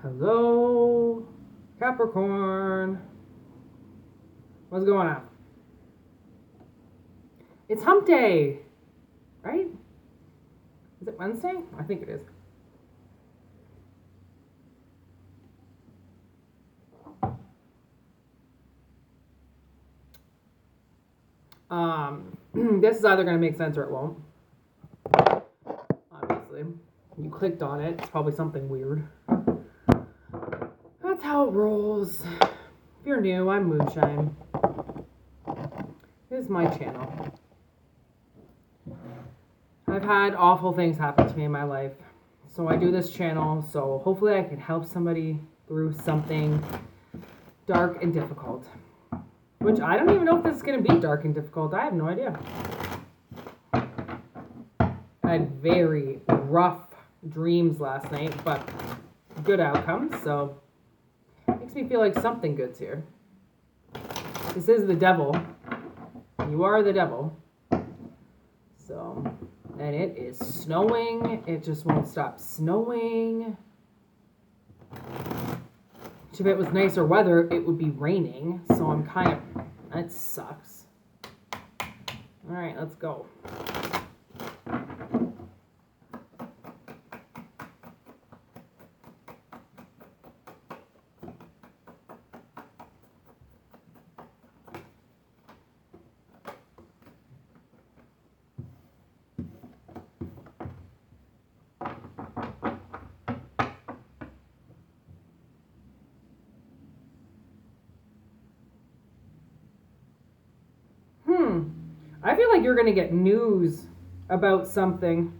Hello, Capricorn. What's going on? It's hump day, right? Is it Wednesday? I think it is. This is either going to make sense or it won't. Obviously. You clicked on it. It's probably something weird. That's how it rolls. If you're new, I'm Moonshine. This is my channel. I've had awful things happen to me in my life. So I do this channel, so hopefully I can help somebody through something dark and difficult. Which I don't even know if this is going to be dark and difficult. I have no idea. I had very rough dreams last night, but good outcomes, so makes me feel like something good's here. This is the devil. You are the devil. So, and it is snowing. It just won't stop snowing. If it was nicer weather, it would be raining. So I'm kind of, that sucks. All right, let's go. I feel like you're going to get news about something.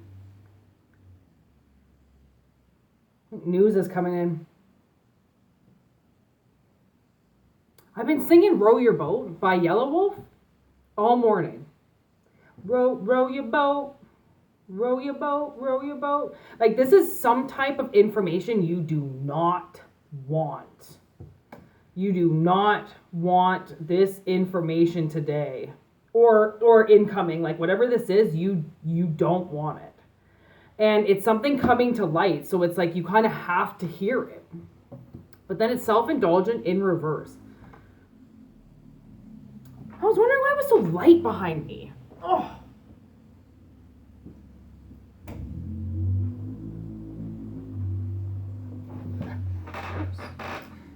News is coming in. I've been singing Row Your Boat by Yellow Wolf all morning. Row your boat. Row your boat. Row your boat. Like, this is some type of information you do not want. You do not want this information today. Or incoming, like whatever this is, you don't want it. And it's something coming to light, so it's like you kind of have to hear it. But then it's self-indulgent in reverse. I was wondering why it was so light behind me. Oh.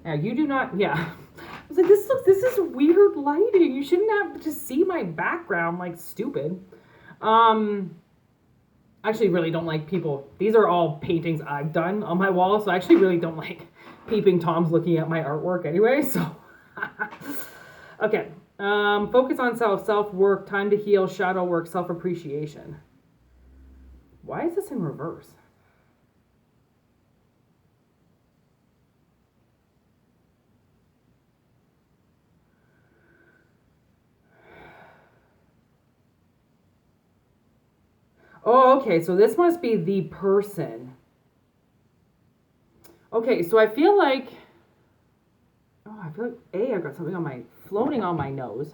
Now you do not, yeah. I was like, this is weird lighting. You shouldn't have to see my background like stupid. Actually really don't like people. These are all paintings I've done on my wall, so I actually really don't like peeping Toms looking at my artwork anyway, so. Okay. Focus on self-work, time to heal, shadow work, self-appreciation. Why is this in reverse? Oh, okay, so this must be the person. Okay, so I feel like, I've got something floating on my nose.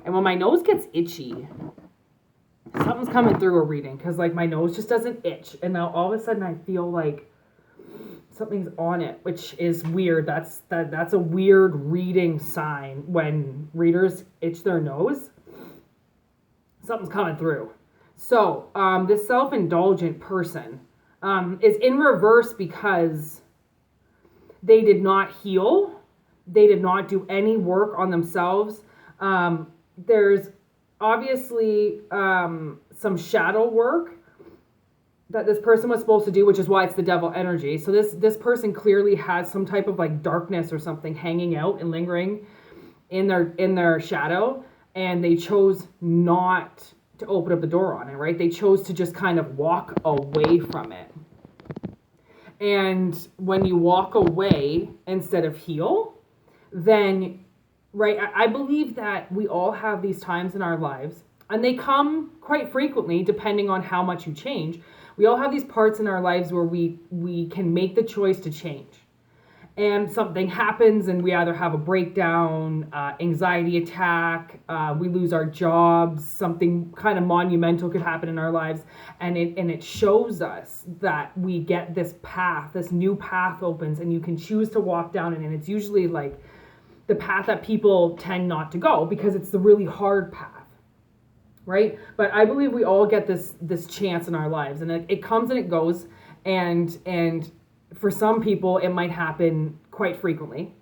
And when my nose gets itchy, something's coming through a reading, because like my nose just doesn't itch. And now all of a sudden I feel like something's on it, which is weird. That's a weird reading sign when readers itch their nose. Something's coming through. So this self-indulgent person is in reverse because they did not heal. They did not do any work on themselves. There's obviously some shadow work that this person was supposed to do, which is why it's the devil energy. So this person clearly has some type of like darkness or something hanging out and lingering in their shadow. And they chose not to open up the door on it, right? They chose to just kind of walk away from it. And when you walk away instead of heal, then, right, I believe that we all have these times in our lives, and they come quite frequently depending on how much you change. We all have these parts in our lives where we can make the choice to change. and something happens and we either have a breakdown, anxiety attack, we lose our jobs, something kind of monumental could happen in our lives, and it shows us that we get this path, this new path opens, and you can choose to walk down it, and it's usually like the path that people tend not to go because it's the really hard path, right? But I believe we all get this chance in our lives, and it comes and it goes, and for some people it might happen quite frequently,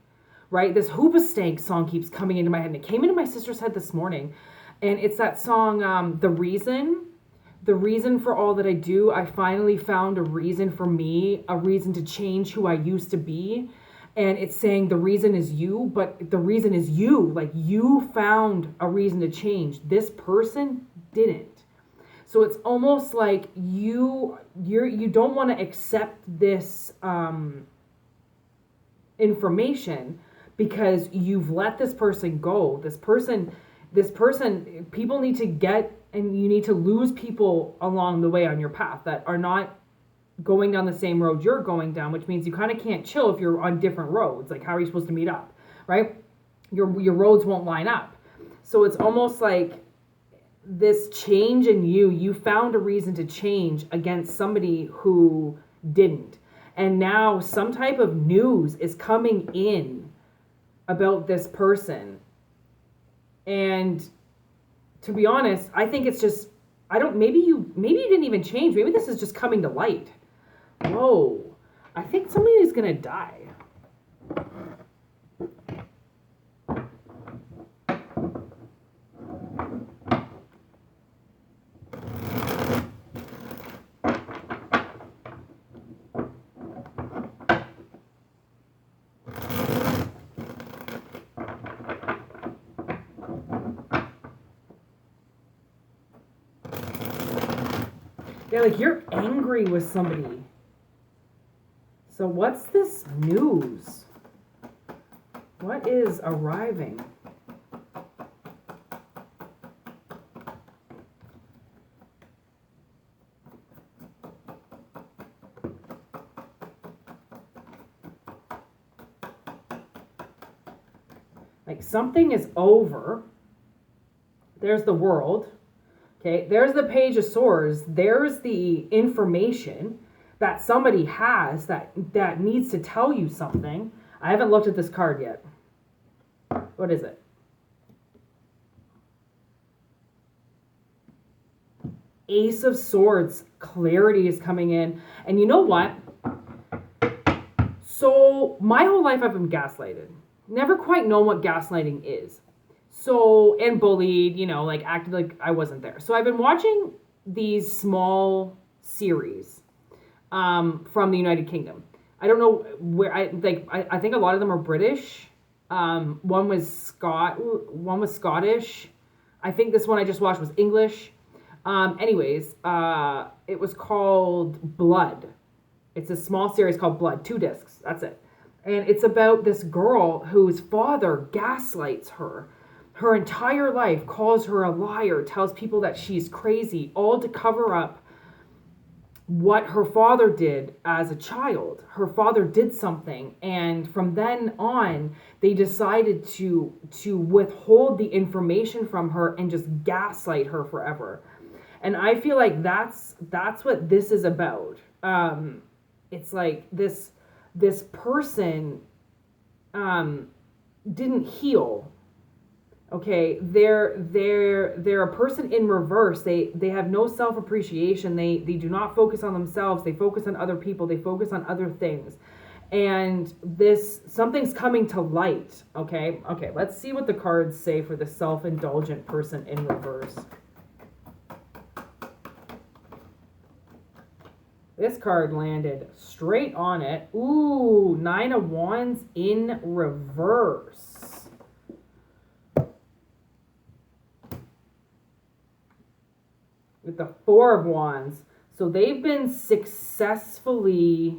right? This Hoobastank song keeps coming into my head, and it came into my sister's head this morning, and it's that song, the reason for all that I do. I finally found a reason for me, a reason to change who I used to be. And it's saying the reason is you, but the reason is you. Like, you found a reason to change. This person didn't. So it's almost like you don't want to accept this information because you've let this person go. This person, people need to get, and you need to lose people along the way on your path that are not going down the same road you're going down, which means you kind of can't chill if you're on different roads. Like, how are you supposed to meet up, right? Your roads won't line up. So it's almost like this change in you found a reason to change against somebody who didn't. And now some type of news is coming in about this person. And to be honest, I think it's just, maybe you didn't even change. Maybe this is just coming to light. Whoa, I think somebody is going to die. Yeah, like you're angry with somebody. So what's this news? What is arriving? Like something is over. There's the world. Okay, there's the Page of Swords. There's the information that somebody has that needs to tell you something. I haven't looked at this card yet. What is it? Ace of Swords. Clarity is coming in. And you know what? So my whole life I've been gaslighted. Never quite known what gaslighting is. So, and bullied, like acted like I wasn't there. So I've been watching these small series from the United Kingdom. I don't know where I think a lot of them are British. One was Scottish. I think this one I just watched was English. Anyways, it was called Blood. It's a small series called Blood, 2 discs. That's it. And it's about this girl whose father gaslights her entire life, calls her a liar, tells people that she's crazy, all to cover up what her father did as a child. Her father did something, and from then on, they decided to withhold the information from her and just gaslight her forever. And I feel like that's what this is about. It's like this person didn't heal. Okay, they're a person in reverse. They have no self-appreciation. They do not focus on themselves. They focus on other people. They focus on other things. And something's coming to light. Okay, let's see what the cards say for the self-indulgent person in reverse. This card landed straight on it. Ooh, 9 of Wands in reverse. With the 4 of Wands. So they've been successfully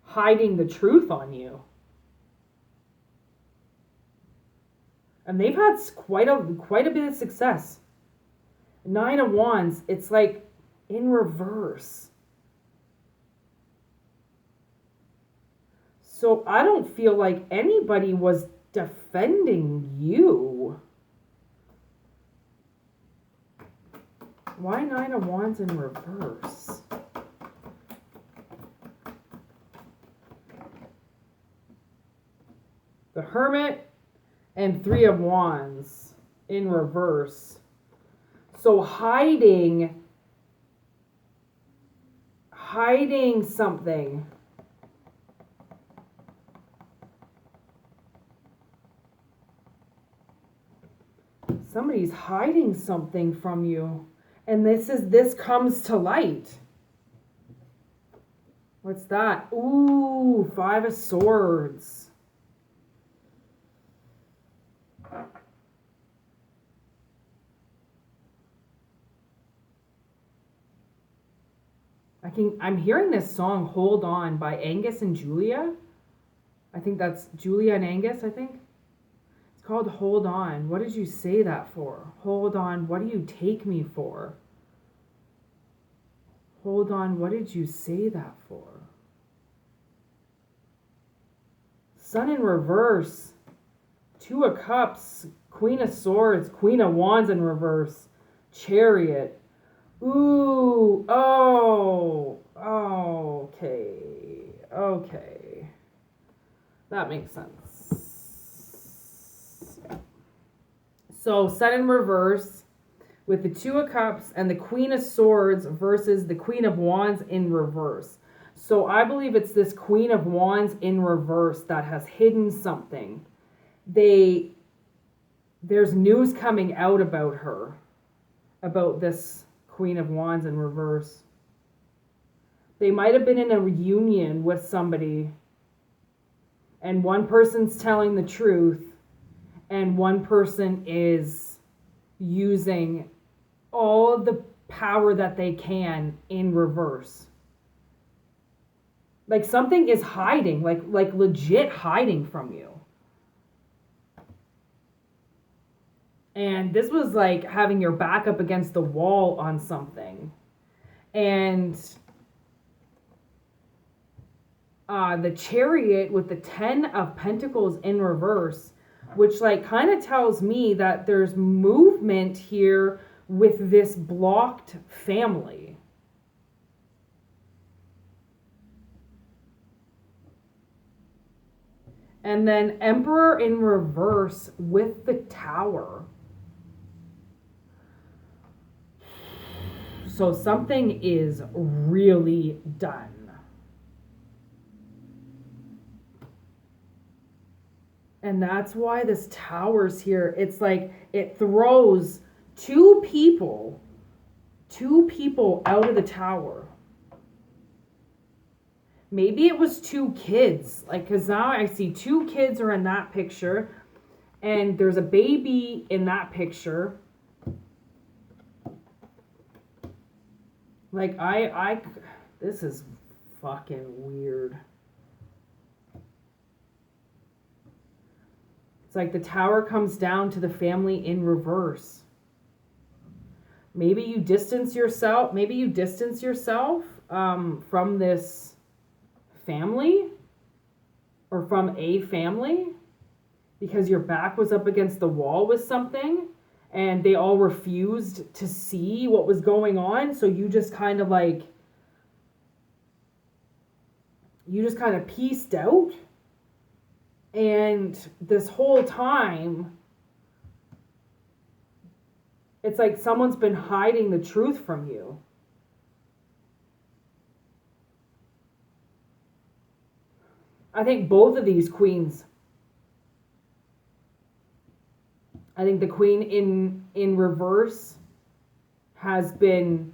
hiding the truth on you. And they've had quite a bit of success. Nine of Wands, it's like in reverse. So I don't feel like anybody was defending you. Why Nine of Wands in reverse? The Hermit and Three of Wands in reverse. So hiding something. Somebody's hiding something from you. And this comes to light. What's that? Ooh, Five of Swords. I'm hearing this song Hold On by Angus and Julia. I think that's Julia and Angus, I think. It's called Hold On. What did you say that for? Hold on, what do you take me for? Hold on, what did you say that for? Sun in reverse. Two of Cups. Queen of Swords. Queen of Wands in reverse. Chariot. Ooh, oh, okay, okay. That makes sense. So, Sun in reverse with the Two of Cups and the Queen of Swords versus the Queen of Wands in reverse. So, I believe it's this Queen of Wands in reverse that has hidden something. There's news coming out about her, about this Queen of Wands in reverse. They might have been in a reunion with somebody, and one person's telling the truth, and one person is using all of the power that they can in reverse. Like something is hiding, like legit hiding from you. And this was like having your back up against the wall on something. And the Chariot with the 10 of Pentacles in reverse, which like kind of tells me that there's movement here with this blocked family. And then Emperor in reverse with the Tower. So something is really done. And that's why this Tower's here. It's like it throws two people out of the Tower. Maybe it was two kids. Like, because now I see two kids are in that picture. And there's a baby in that picture. Like, this is fucking weird. It's like the Tower comes down to the family in reverse. Maybe you distance yourself from this family or from a family because your back was up against the wall with something. And they all refused to see what was going on. So you just kind of pieced out. And this whole time, it's like someone's been hiding the truth from you. I think both of these queens. I think the Queen in reverse has been,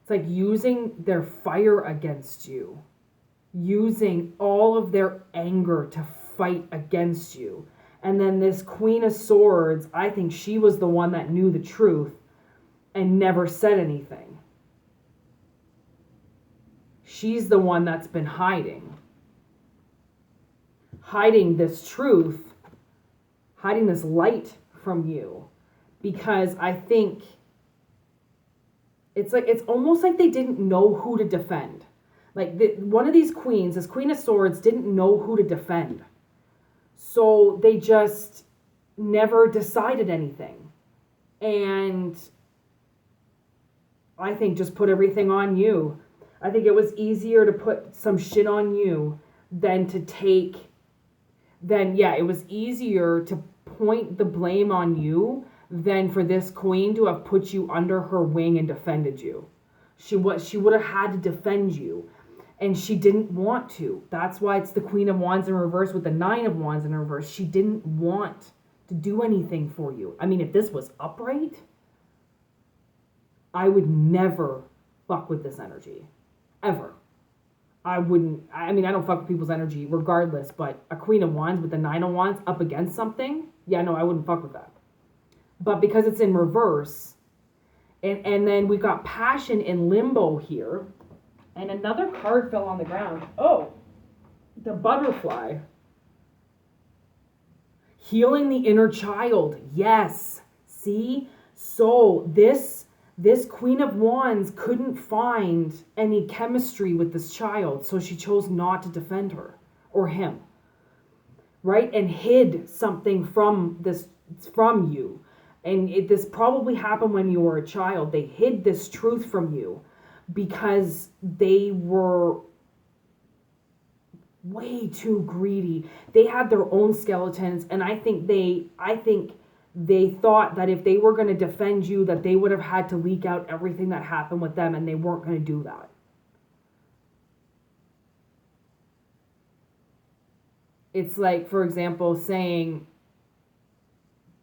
it's like using their fire against you, using all of their anger to fight against you. And then this Queen of Swords, I think she was the one that knew the truth and never said anything. She's the one that's been hiding hiding this truth, hiding this light from you, because I think it's almost like they didn't know who to defend. Like one of these queens, this Queen of Swords, didn't know who to defend. So they just never decided anything. And I think just put everything on you. I think it was easier to put some shit on you than it was easier to point the blame on you than for this queen to have put you under her wing and defended you. She would have had to defend you. And she didn't want to. That's why it's the Queen of Wands in reverse with the Nine of Wands in reverse. She didn't want to do anything for you. I mean, if this was upright, I would never fuck with this energy. Ever. I don't fuck with people's energy regardless, but a Queen of Wands with the Nine of Wands up against something, yeah, no, I wouldn't fuck with that. But because it's in reverse, and then we got passion in limbo here, and another card fell on the ground. Oh, the butterfly. Healing the inner child. Yes. See? So this Queen of Wands couldn't find any chemistry with this child, so she chose not to defend her or him. Right? And hid something from you. And this probably happened when you were a child. They hid this truth from you because they were way too greedy. They had their own skeletons, and I think they thought that if they were going to defend you, that they would have had to leak out everything that happened with them, and they weren't going to do that. It's like, for example, saying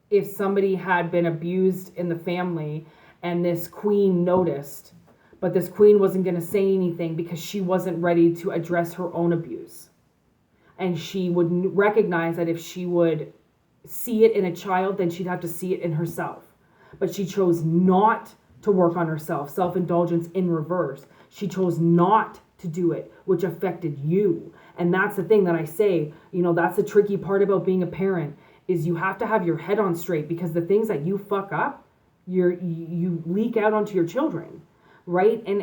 if somebody had been abused in the family and this queen noticed, but this queen wasn't going to say anything because she wasn't ready to address her own abuse. And she would recognize that if she would see it in a child, then she'd have to see it in herself. But she chose not to work on herself. Self-indulgence in reverse. She chose not to do it, which affected you. And that's the thing that I say, that's the tricky part about being a parent, is you have to have your head on straight, because the things that you fuck up, you leak out onto your children. Right? And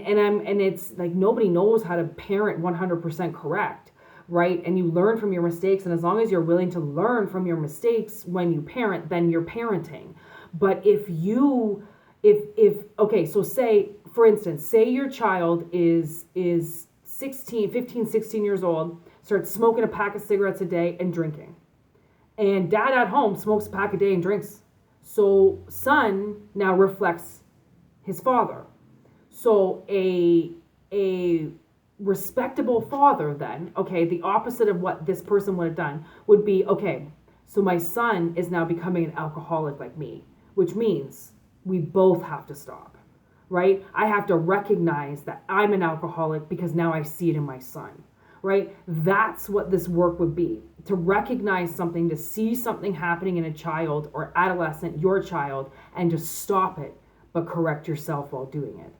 it's like nobody knows how to parent 100% correct, right? And you learn from your mistakes, and as long as you're willing to learn from your mistakes when you parent, then you're parenting. But if so say, for instance, say your child is 15, 16 years old, starts smoking a pack of cigarettes a day and drinking. And dad at home smokes a pack a day and drinks. So son now reflects his father. So a respectable father then, okay, the opposite of what this person would have done would be, okay, so my son is now becoming an alcoholic like me, which means we both have to stop, right? I have to recognize that I'm an alcoholic because now I see it in my son, right? That's what this work would be. To recognize something, to see something happening in a child or adolescent, your child, and to stop it, but correct yourself while doing it.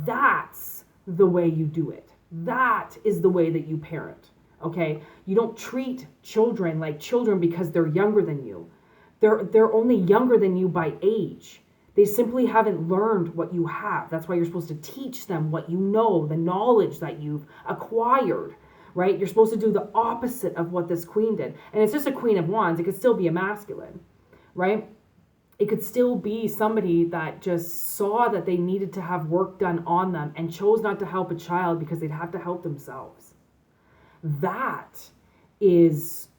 That's the way you do it. That is the way that you parent, okay? You don't treat children like children because they're younger than you. They're only younger than you by age. They simply haven't learned what you have. That's why you're supposed to teach them what you know, the knowledge that you've acquired, right? You're supposed to do the opposite of what this queen did. And it's just a Queen of Wands. It could still be a masculine, right? It could still be somebody that just saw that they needed to have work done on them and chose not to help a child because they'd have to help themselves. That is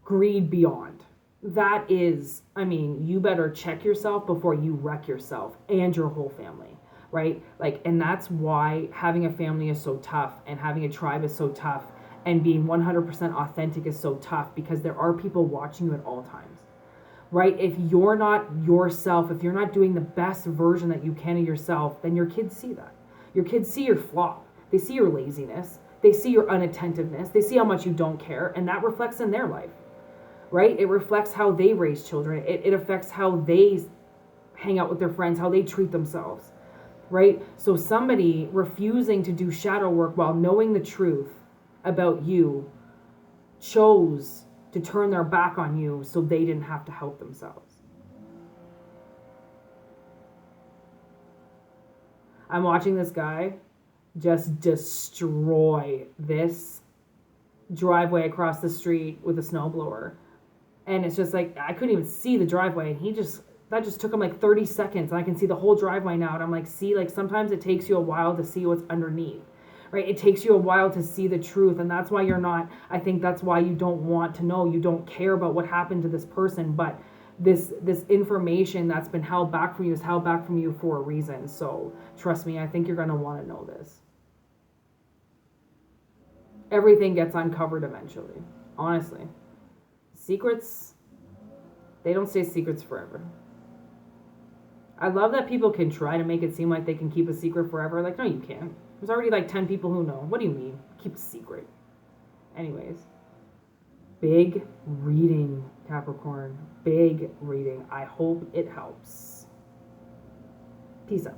greed beyond. That is, you better check yourself before you wreck yourself and your whole family, right? And that's why having a family is so tough, and having a tribe is so tough, and being 100% authentic is so tough, because there are people watching you at all times. Right? If you're not yourself, if you're not doing the best version that you can of yourself, then your kids see that. Your kids see your flop. They see your laziness. They see your unattentiveness. They see how much you don't care, and that reflects in their life. Right? It reflects how they raise children. It affects how they hang out with their friends, how they treat themselves. Right? So somebody refusing to do shadow work while knowing the truth about you chose to turn their back on you so they didn't have to help themselves. I'm watching this guy just destroy this driveway across the street with a snowblower. And it's just like, I couldn't even see the driveway. And that just took him like 30 seconds. And I can see the whole driveway now. And I'm like, see, like sometimes it takes you a while to see what's underneath, right? It takes you a while to see the truth. And that's why I think that's why you don't want to know. You don't care about what happened to this person. But this information that's been held back from you is held back from you for a reason. So trust me, I think you're going to want to know this. Everything gets uncovered eventually. Honestly. Secrets, they don't stay secrets forever. I love that people can try to make it seem like they can keep a secret forever. Like, no, you can't. There's already like 10 people who know. What do you mean? Keep a secret. Anyways. Big reading, Capricorn. Big reading. I hope it helps. Peace out.